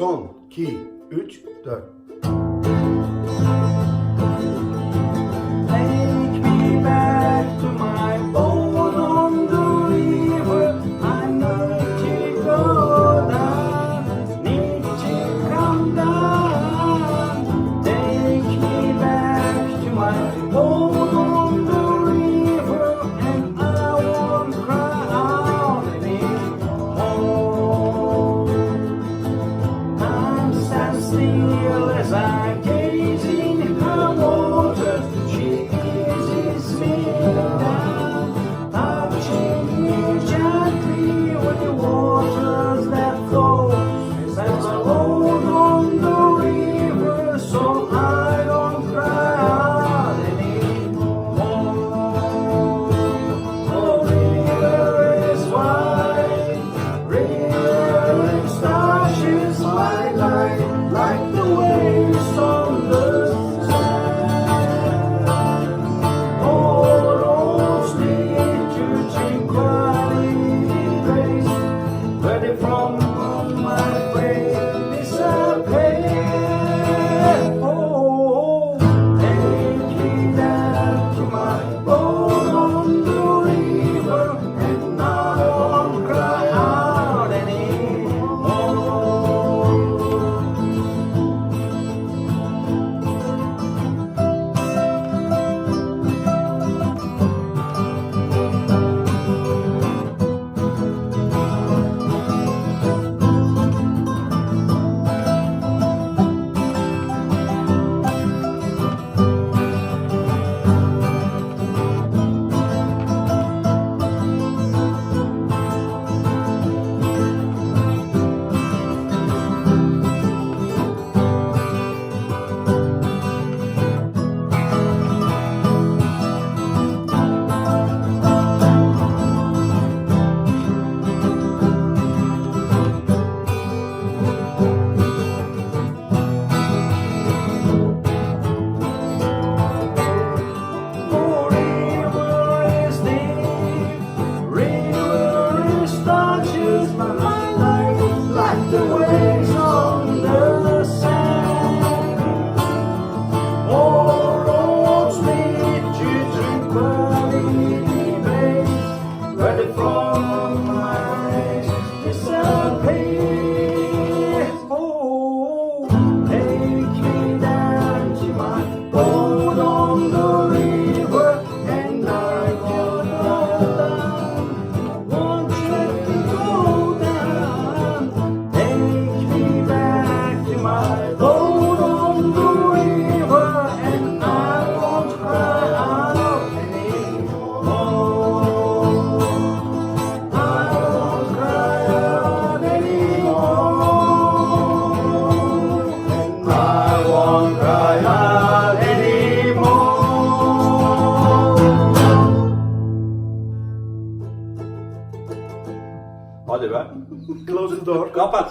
Son 2, 3, 4. Take me back to my boat on the river. I need to go down, need to come down. Take me back to my boat on the river, and I won't cry out anymore. Time stands still as I gaze in her waters. She eases me down, touching me gently with the waters that flow. As I float on the river, so I don't cry out anymore. Oh, river is wide, river is touches my life like the waves on the sand. All roads lead to tranquility place, ready from my brain disappear. Oh, take me down to my boat on the river, and I won't cry out anymore. From my disappear. Oh, take me down to my boat on the river, and I will go down. Won't let me go down. Take me back to my boat on the river, and I won't cry out anymore. I won't cry out anymore. I won't cry out anymore. Hadi be. Close the door. Kapat.